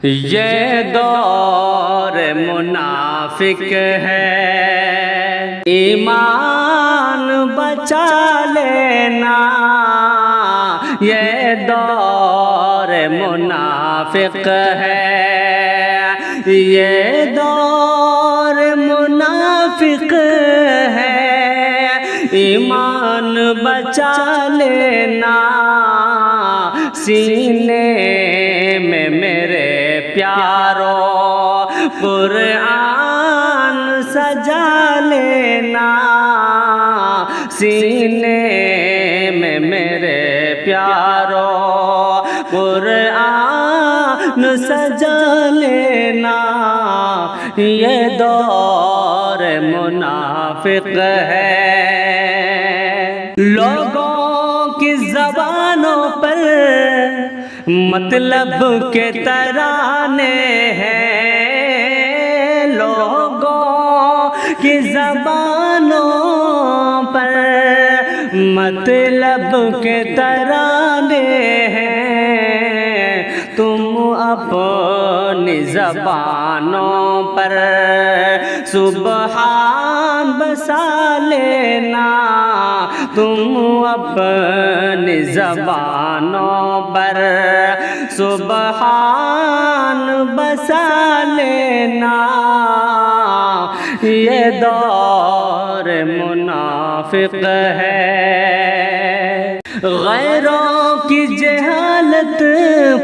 ये दौर मुनाफिक है, ईमान बचा लेना। ये दौर मुनाफिक है, ये दौर मुनाफिक है, ईमान बचा लेना। सीने में मेरे प्यारो कुरान सजा लेना। सीने में मेरे प्यारो कुरान सजा लेना। ये दौर मुनाफिक है। लोगों की ज़बानों पर मतलब के तराने हैं। लोगों की ज़बानों पर मतलब के तराने हैं। तुम अपनी ज़बानों पर सुबहान बसा लेना। तुम अपनी ज़बानों पर सुबहान बसा लेना। ये दौर मुनाफिक है। गैरों की जहालत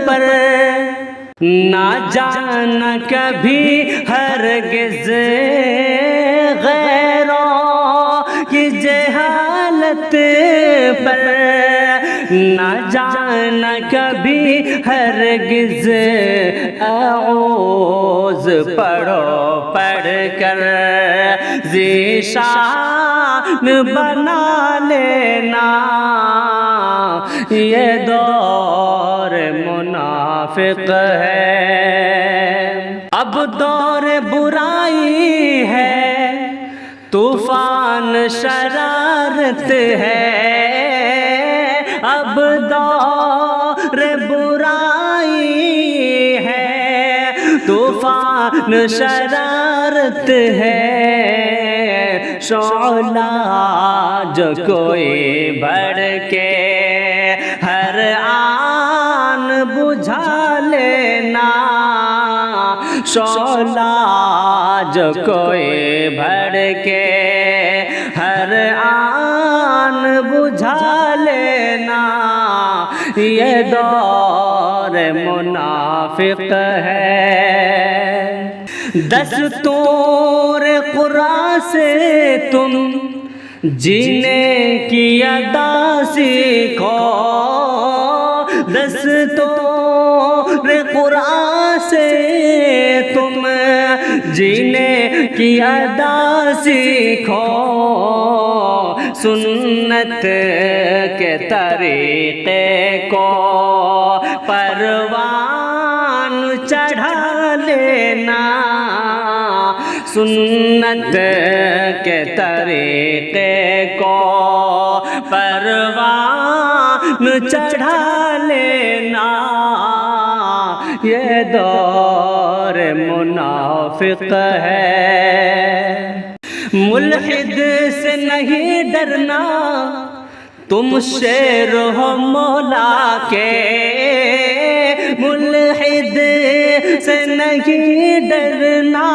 पर ना जाना कभी हरगिज़। गैरों की जहालत पर ना जाना कभी हरगिज़। औज़ पढ़ो पढ़ कर ज़ीशान बना लेना। ये दौर मुनाफिक है। अब दौर बुराई है, तूफान शरारत है। अब दौर बुराई है, तूफान शरारत है। शौला जो कोई भड़के हर आन बुझा लेना। शौला जो कोई भड़के हर आन बुझा लेना। ये दौर मुनाफिक है। दस्तूर कुरान से तुम जीने की अदा सीखो। दस्तूर कुरान से तुम जीने की अदा सीखो। सुन्नत के तरीक़े को परवान चढ़ा लेना। सुन्नत के तरीक़े को परवान चढ़ा लेना। ये दौर मुनाफिक है। मुल्हिद से नहीं डरना, तुम शेर हो मौला के। मुल्हिद से नहीं डरना,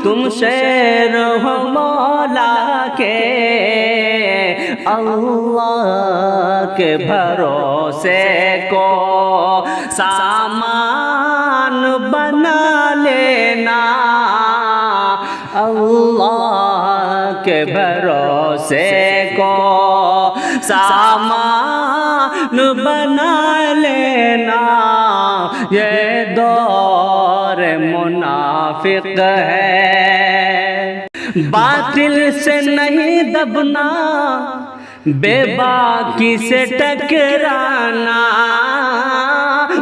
तुम शेर हो मौला के। अल्लाह के भरोसे को सामान बना लेना। अल्लाह के भरोसे को सामान बना लेना। ये दौर मुनाफिक है। बातिल से नहीं दबना, बेबाकी से टकराना।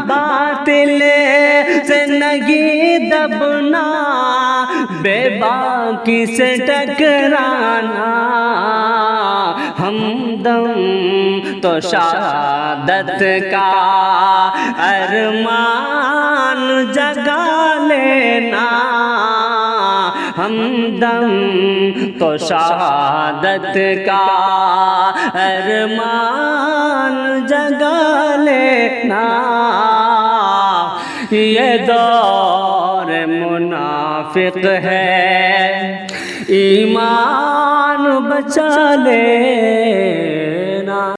बातिल से नहीं दबना, बेबाकी से टकराना। हमदम तो शहादत का अरमान जगा लेना, हमदम तो शहादत का अरमान जगा लेना। ये दौर मुनाफिक है, ईमान बचा ले